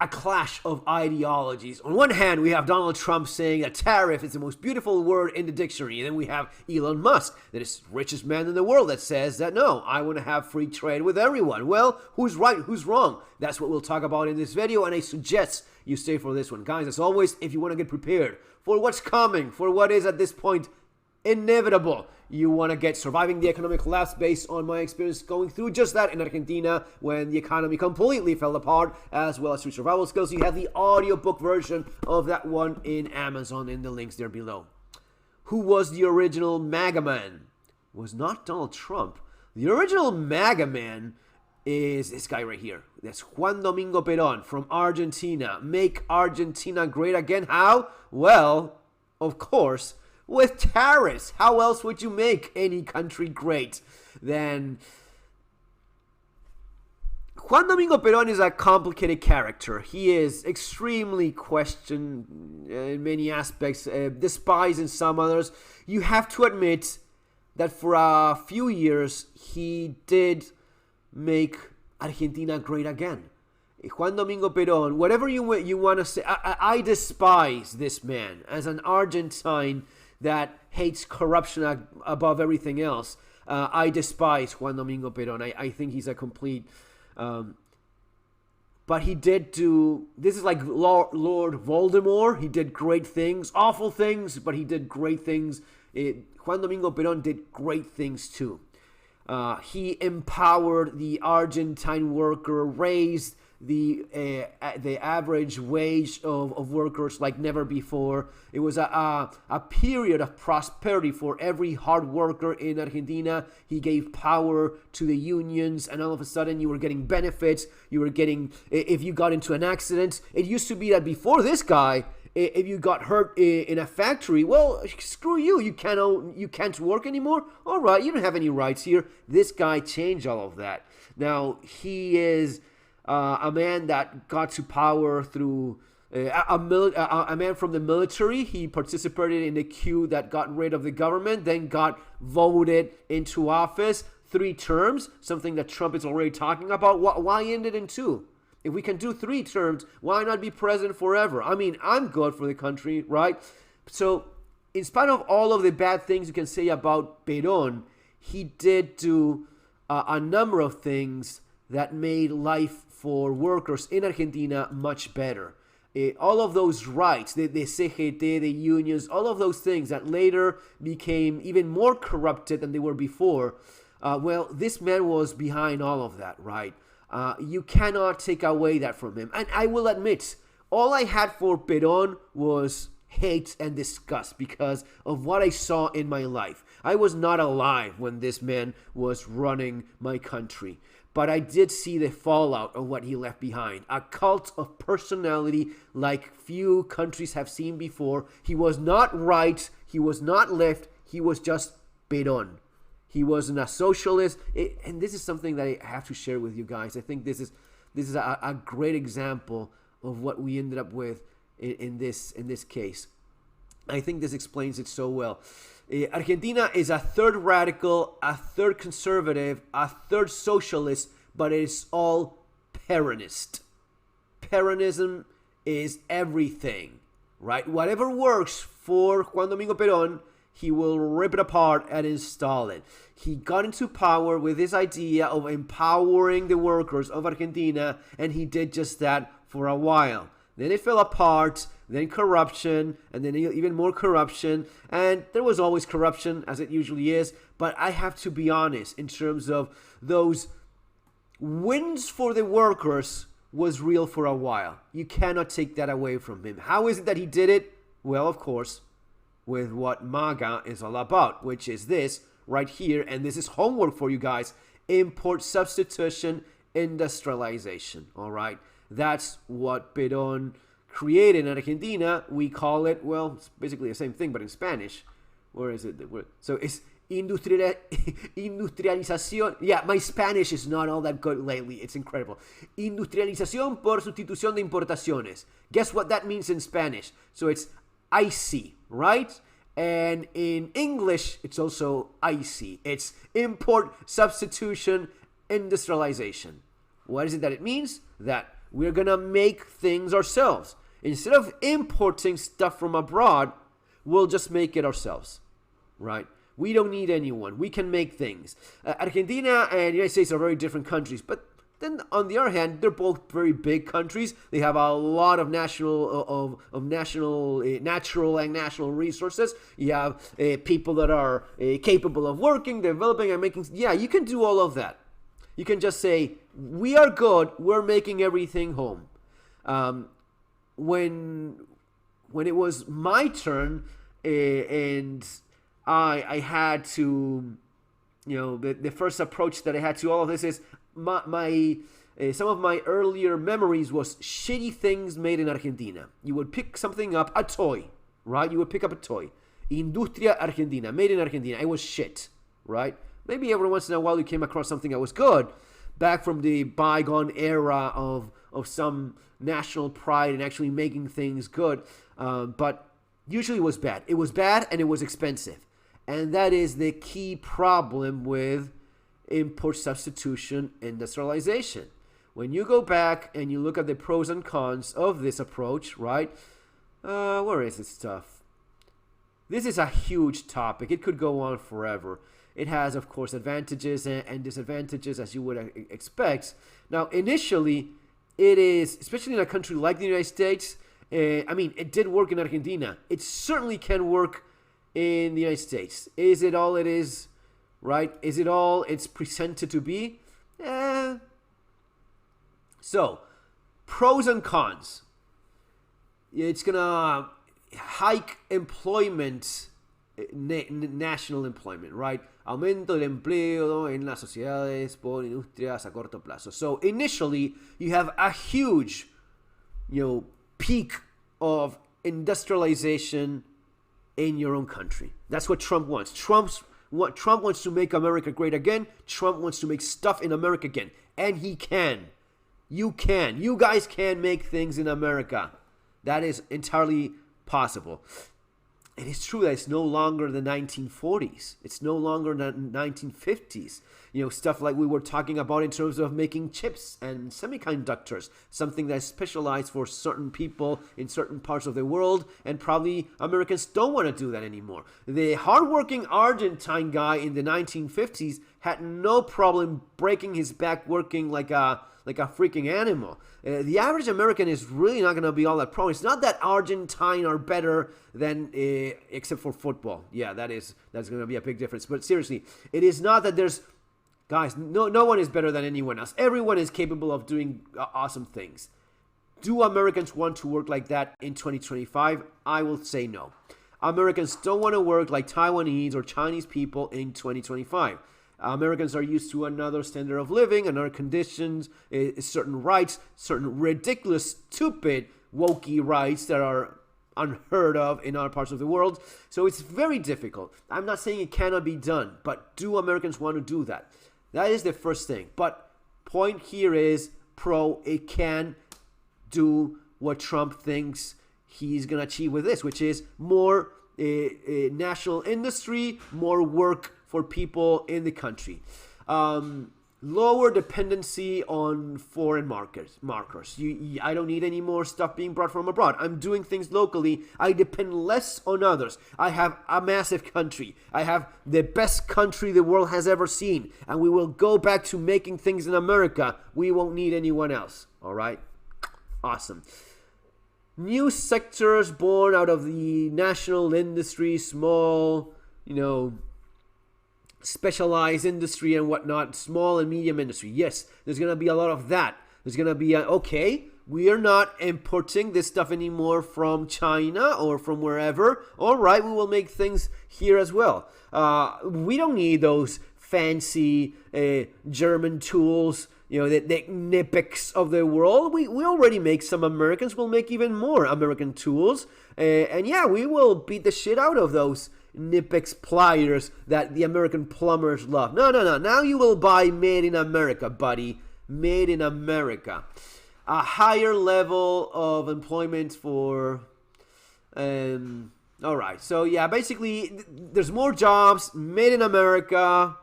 a clash of ideologies. On one hand, we have Donald Trump saying that tariff is the most beautiful word in the dictionary. And then we have Elon Musk, that is the richest man in the world, that says that, no, I want to have free trade with everyone. Well, who's right? Who's wrong? That's what we'll talk about in this video, and I suggest you stay for this one. Guys, as always, if you want to get prepared for what's coming, for what is at this point inevitable, you want to get Surviving the Economic Collapse based on my experience going through just that in Argentina when the economy completely fell apart, as well as through survival skills. You have the audiobook version of that one in Amazon in the links there below. Who was the original MAGA man? It was not Donald Trump. The original MAGA man is this guy right here. That's Juan Domingo Peron from Argentina. Make Argentina great again. How? Well, of course, with tariffs. How else would you make any country great than... Juan Domingo Peron is a complicated character. He is extremely questioned in many aspects, despised in some others. You have to admit that for a few years, he did make Argentina great again. Juan Domingo Peron, whatever you want to say, I despise this man as an Argentine that hates corruption above everything else. I despise Juan Domingo Peron. I think he's a complete... but he did do... This is like Lord Voldemort. He did great things, awful things, but he did great things. Juan Domingo Peron did great things too. He empowered the Argentine worker, raised the average wage of workers like never before. It was a period of prosperity for every hard worker in Argentina. He gave power to the unions, and all of a sudden you were getting benefits. You were getting, if you got into an accident, it used to be that before this guy, if you got hurt in a factory, well, screw you. You can't work anymore. All right, you don't have any rights here. This guy changed all of that. Now he is a man that got to power through a man from the military. He participated in the coup that got rid of the government, then got voted into office 3 terms, something that Trump is already talking about. Why end it in 2? If we can do 3 terms, why not be president forever? I mean, I'm good for the country, right? So, in spite of all of the bad things you can say about Perón, he did do a number of things that made life for workers in Argentina much better. All of those rights, the CGT, the unions, all of those things that later became even more corrupted than they were before, well, this man was behind all of that, right? You cannot take away that from him. And I will admit, all I had for Perón was hate and disgust because of what I saw in my life. I was not alive when this man was running my country, but I did see the fallout of what he left behind. A cult of personality like few countries have seen before. He was not right, he was not left, he was just Perón. He wasn't a socialist, and this is something that I have to share with you guys. I think this is a great example of what we ended up with in this case. I think this explains it so well. Argentina is a third radical, a third conservative, a third socialist, but it's all Peronist. Peronism is everything, right? Whatever works for Juan Domingo Perón, he will rip it apart and install it. He got into power with this idea of empowering the workers of Argentina, and he did just that for a while. Then it fell apart, then corruption, and then even more corruption. And there was always corruption, as it usually is. But I have to be honest, in terms of those wins for the workers was real for a while. You cannot take that away from him. How is it that he did it? Well, of course, with what MAGA is all about, which is this right here. And this is homework for you guys. Import substitution, industrialization. All right. That's what Perón created in Argentina. We call it, well, it's basically the same thing, but in Spanish. Where is it? So it's industrialización. Yeah, my Spanish is not all that good lately. It's incredible. Industrialización por sustitución de importaciones. Guess what that means in Spanish? So it's ISI, right? And in English, it's also ISI. It's import substitution industrialization. What is it that it means? That We're going to make things ourselves. Instead of importing stuff from abroad, we'll just make it ourselves, right? We don't need anyone. We can make things. Argentina and the United States are very different countries, but then on the other hand, they're both very big countries. They have a lot of natural natural and national resources. You have people that are capable of working, developing, and making. Yeah, you can do all of that. You can just say, we are good. We're making everything home. When it was my turn, and I had to, the first approach that I had to all of this is some of my earlier memories was shitty things made in Argentina. You would pick something up, a toy, right? You would pick up a toy. Industria Argentina, made in Argentina. It was shit, right? Maybe every once in a while you came across something that was good, back from the bygone era of some national pride and actually making things good. But usually it was bad. It was bad and it was expensive. And that is the key problem with import substitution industrialization. When you go back and you look at the pros and cons of this approach, right? Where is this stuff? This is a huge topic. It could go on forever. It has, of course, advantages and disadvantages, as you would expect. Now, initially, it is, especially in a country like the United States, it did work in Argentina. It certainly can work in the United States. Is it all it is? Right? Is it all it's presented to be? So, pros and cons. It's going to hike employment, national employment, right? Aumento del empleo en las sociedades por industrias a corto plazo. So, initially, you have a huge, peak of industrialization in your own country. That's what Trump wants. Trump wants to make America great again. Trump wants to make stuff in America again. And he can. You can. You guys can make things in America. That is entirely possible. It is true that it's no longer the 1940s. It's no longer the 1950s. Stuff like we were talking about in terms of making chips and semiconductors, something that's specialized for certain people in certain parts of the world, and probably Americans don't want to do that anymore. The hardworking Argentine guy in the 1950s had no problem breaking his back working like a freaking animal. The average American is really not going to be all that problem. It's not that Argentine are better than, except for football. Yeah, that's going to be a big difference. But seriously, it is not that there's, guys, no one is better than anyone else. Everyone is capable of doing awesome things. Do Americans want to work like that in 2025? I will say no. Americans don't want to work like Taiwanese or Chinese people in 2025. Americans are used to another standard of living, another conditions, certain rights, certain ridiculous, stupid, wokey rights that are unheard of in other parts of the world. So it's very difficult. I'm not saying it cannot be done, but do Americans want to do that? That is the first thing. But point here is, it can do what Trump thinks he's going to achieve with this, which is more national industry, more work for people in the country. Lower dependency on foreign markers. I don't need any more stuff being brought from abroad. I'm doing things locally. I depend less on others. I have a massive country. I have the best country the world has ever seen. And we will go back to making things in America. We won't need anyone else. All right? Awesome. New sectors born out of the national industry, small, specialized industry and whatnot, small and medium industry. Yes, there's going to be a lot of that. There's going to be, we are not importing this stuff anymore from China or from wherever. All right, we will make things here as well. We don't need those fancy German tools, the Knipex of the world. We already make some Americans. We'll make even more American tools. And we will beat the shit out of those Knipex pliers that the American plumbers love. No. Now you will buy made in America, buddy. Made in America. A higher level of employment for... all right. So, basically, there's more jobs made in America.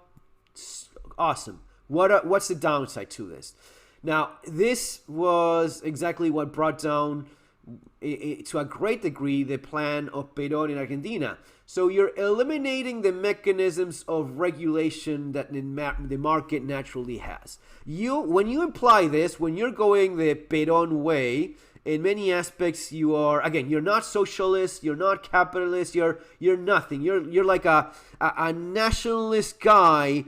Awesome. What's the downside to this? Now, this was exactly what brought down, to a great degree, the plan of Perón in Argentina. So you're eliminating the mechanisms of regulation that the market naturally has. When you imply this, when you're going the Perón way, in many aspects, you're not socialist, you're not capitalist, you're nothing. You're like a nationalist guy,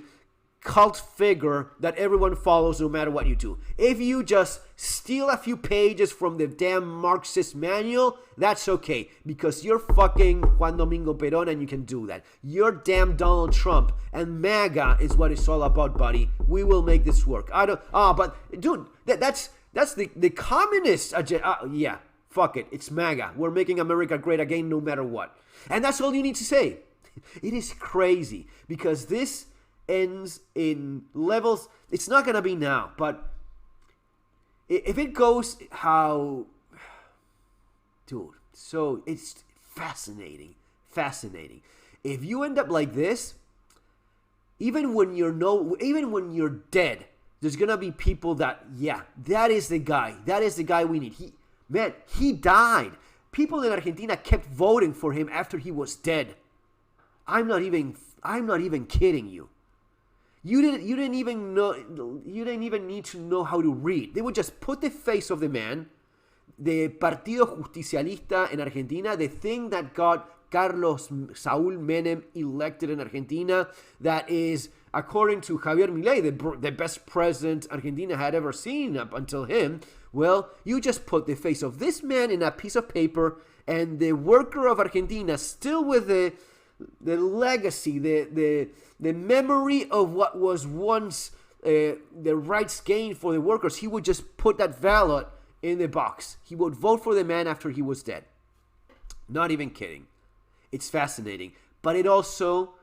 cult figure that everyone follows no matter what you do. If you just steal a few pages from the damn Marxist manual, that's okay, because you're fucking Juan Domingo Perón and you can do that. You're damn Donald Trump, and MAGA is what it's all about, buddy. We will make this work. But dude, that's the communist agenda. Yeah, fuck it. It's MAGA. We're making America great again no matter what. And that's all you need to say. It is crazy, because this ends in levels. It's not going to be now, but if it goes how... Dude, so it's fascinating. If you end up like this, even when you're dead, there's going to be people that, yeah, that is the guy we need. He died. People in Argentina kept voting for him after he was dead. I'm not even kidding you. You didn't even need to know how to read. They would just put the face of the man, the Partido Justicialista in Argentina, the thing that got Carlos Saúl Menem elected in Argentina, that is, according to Javier Milei, the best president Argentina had ever seen up until him. Well, you just put the face of this man in a piece of paper, and the worker of Argentina, still with the legacy, the memory of what was once the rights gained for the workers, he would just put that ballot in the box. He would vote for the man after he was dead. Not even kidding. It's fascinating. But it also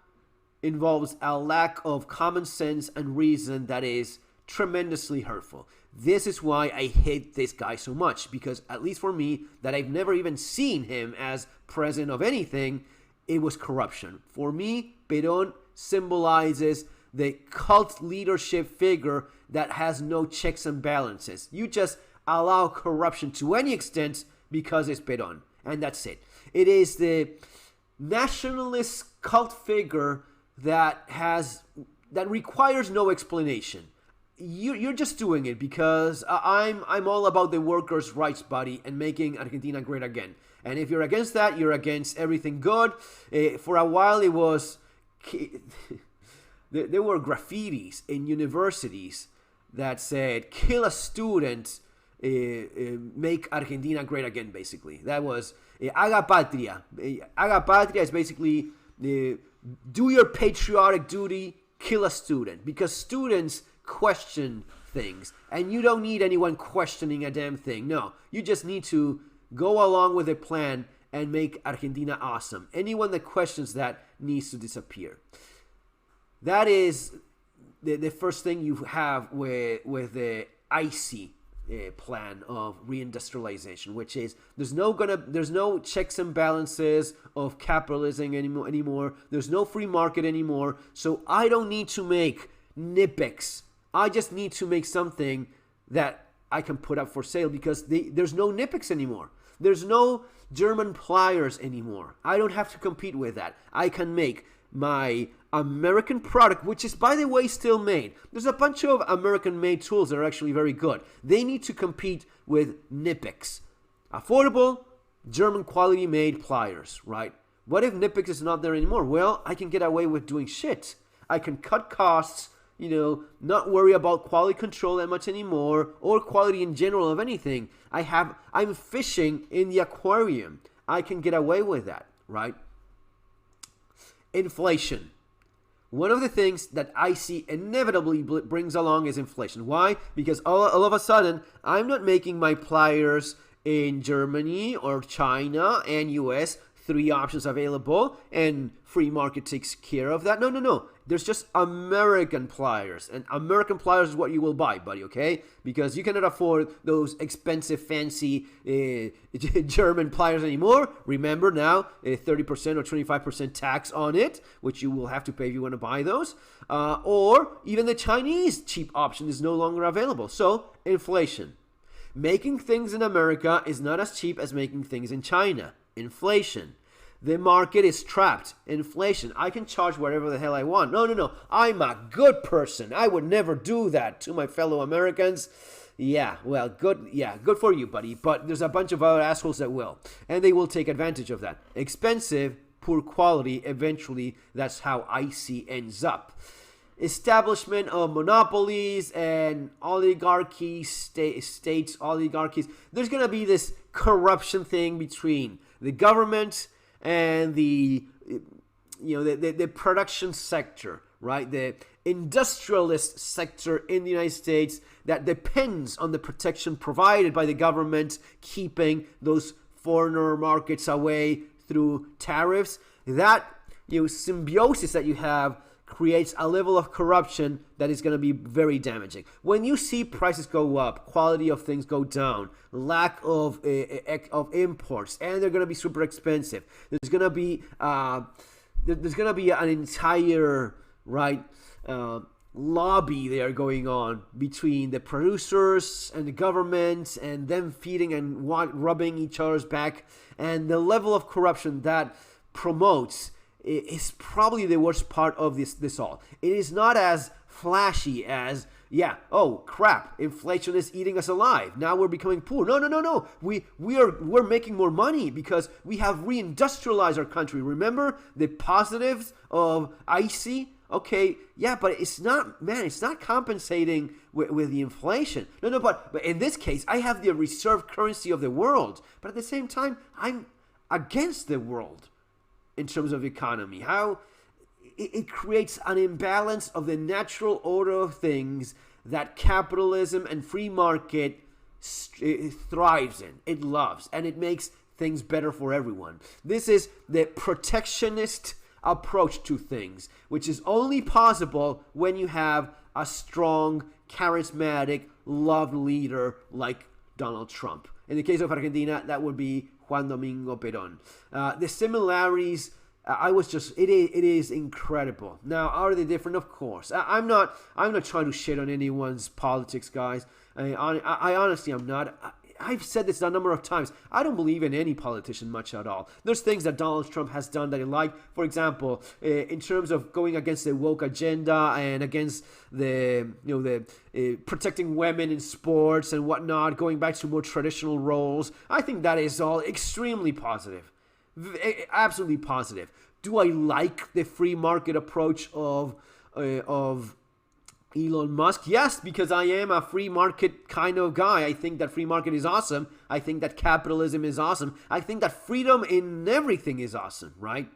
involves a lack of common sense and reason that is tremendously hurtful. This is why I hate this guy so much, because at least for me, that I've never even seen him as president of anything, it was corruption. For me, Perón symbolizes the cult leadership figure that has no checks and balances. You just allow corruption to any extent because it's Perón, and that's it. It is the nationalist cult figure that requires no explanation. You're just doing it because I'm all about the workers' rights, buddy, and making Argentina great again. And if you're against that, you're against everything good. For a while, it was there were graffitis in universities that said "kill a student, make Argentina great again." Basically, that was "haga patria." "Haga patria" is basically do your patriotic duty, kill a student, because students question things, and you don't need anyone questioning a damn thing. No, you just need to go along with the plan and make Argentina awesome. Anyone that questions that needs to disappear. That is the first thing you have with the ISI plan of reindustrialization, which is there's no checks and balances of capitalism anymore. There's no free market anymore. So I don't need to make nitpicks. I just need to make something that I can put up for sale, because there's no nitpicks anymore. There's no German pliers anymore. I don't have to compete with that. I can make my American product, which is, by the way, still made. There's a bunch of American-made tools that are actually very good. They need to compete with Nipix. Affordable, German quality-made pliers, right? What if Nipix is not there anymore? Well, I can get away with doing shit. I can cut costs, not worry about quality control that much anymore, or quality in general of anything. I'm fishing in the aquarium. I can get away with that, right? Inflation. One of the things that I see inevitably brings along is inflation. Why? Because all of a sudden, I'm not making my pliers in Germany or China and US, 3 options available, and free market takes care of that. No. There's just American pliers, and American pliers is what you will buy, buddy, okay? Because you cannot afford those expensive, fancy German pliers anymore. Remember now, 30% or 25% tax on it, which you will have to pay if you want to buy those. Or even the Chinese cheap option is no longer available. So, inflation. Making things in America is not as cheap as making things in China. Inflation. The market is trapped. Inflation. I can charge whatever the hell I want. No. I'm a good person. I would never do that to my fellow Americans. Yeah, well, good. Yeah, good for you, buddy. But there's a bunch of other assholes that will. And they will take advantage of that. Expensive, poor quality. Eventually, that's how ISI ends up. Establishment of monopolies and oligarchies, states, oligarchies. There's going to be this corruption thing between the government and the production sector, right? The industrialist sector in the United States that depends on the protection provided by the government, keeping those foreigner markets away through tariffs. That symbiosis that you have creates a level of corruption that is going to be very damaging. When you see prices go up, quality of things go down, lack of imports, and they're going to be super expensive. There's going to be an entire lobby there going on between the producers and the government, and them feeding and rubbing each other's back, and the level of corruption that promotes is probably the worst part of this all. It is not as flashy as, oh crap, inflation is eating us alive. Now we're becoming poor. No. We're making more money because we have reindustrialized our country. Remember the positives of ISI? Okay, yeah, but it's not compensating with the inflation. No, but in this case, I have the reserve currency of the world. But at the same time, I'm against the world in terms of economy. How it creates an imbalance of the natural order of things that capitalism and free market thrives in. It loves, and it makes things better for everyone. This is the protectionist approach to things, which is only possible when you have a strong, charismatic, loved leader like Donald Trump. In the case of Argentina, that would be Juan Domingo Peron. The similarities, it is incredible. Now, are they different? Of course. I'm not trying to shit on anyone's politics, guys. I honestly am not. I've said this a number of times. I don't believe in any politician much at all. There's things that Donald Trump has done that I like. For example, in terms of going against the woke agenda and against the protecting women in sports and whatnot, going back to more traditional roles. I think that is all extremely positive, absolutely positive. Do I like the free market approach of Elon Musk? Yes, because I am a free market kind of guy. I think that free market is awesome. I think that capitalism is awesome. I think that freedom in everything is awesome, right?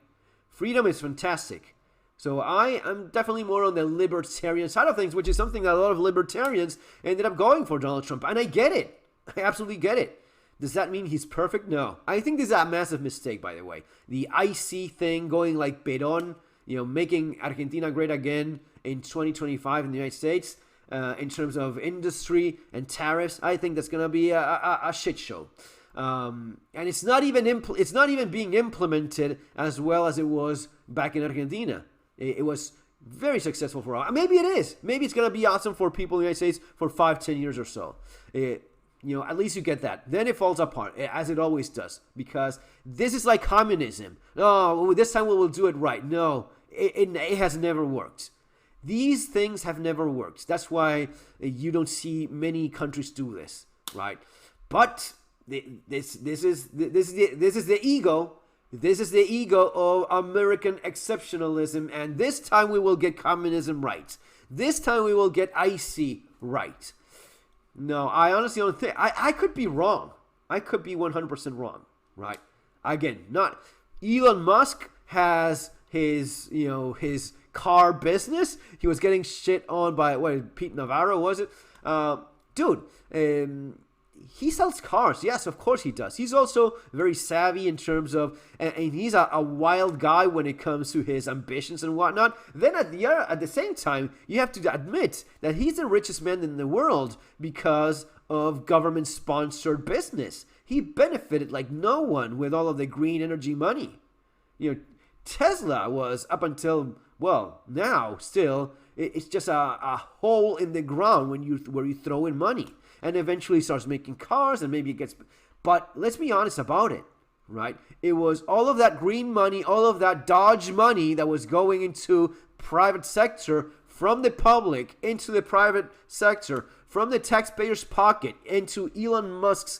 Freedom is fantastic. So I am definitely more on the libertarian side of things, which is something that a lot of libertarians ended up going for Donald Trump. And I get it. I absolutely get it. Does that mean he's perfect? No. I think this is a massive mistake, by the way. The IC thing going like Peron, making Argentina great again in 2025 in the United States, in terms of industry and tariffs, I think that's going to be a shit show. And it's not even being implemented as well as it was back in Argentina. It was very successful for all. Maybe it is. Maybe it's going to be awesome for people in the United States for 5-10 years or so. At least you get that. Then it falls apart, as it always does, because this is like communism. Oh, this time we will do it right. No, it has never worked. These things have never worked. That's why you don't see many countries do this, right? But this is the ego. This is the ego of American exceptionalism, and this time we will get communism right. This time we will get IC right. No, I honestly don't think. I could be wrong. I could be 100% wrong, right? Again, not Elon Musk has his car business. He was getting shit on by Pete Navarro, was it? Dude, he sells cars. Yes, of course he does. He's also very savvy in terms of, and he's a wild guy when it comes to his ambitions and whatnot. Then at the same time, you have to admit that he's the richest man in the world because of government-sponsored business. He benefited like no one with all of the green energy money. Tesla was, up until, well, now still, it's just a hole in the ground where you throw in money. And eventually starts making cars, and maybe it gets... But let's be honest about it, right? It was all of that green money, all of that Dodge money that was going into private sector from the public into the private sector, from the taxpayer's pocket into Elon Musk's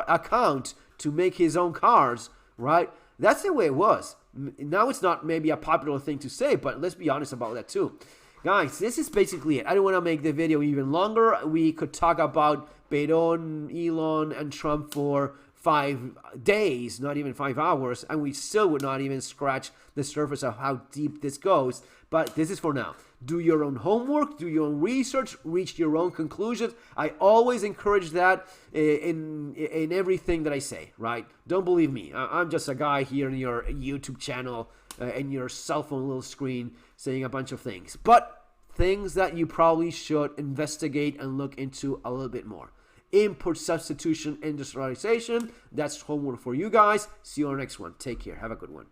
account to make his own cars, right? That's the way it was. Now it's not maybe a popular thing to say, but let's be honest about that too. Guys, this is basically it. I don't want to make the video even longer. We could talk about Peron, Elon, and Trump for 5 days, not even 5 hours, and we still would not even scratch the surface of how deep this goes. But this is for now. Do your own homework, do your own research, reach your own conclusions. I always encourage that in everything that I say, right? Don't believe me. I'm just a guy here in your YouTube channel and your cell phone little screen saying a bunch of things. But things that you probably should investigate and look into a little bit more. Import substitution, industrialization. That's homework for you guys. See you on the next one. Take care. Have a good one.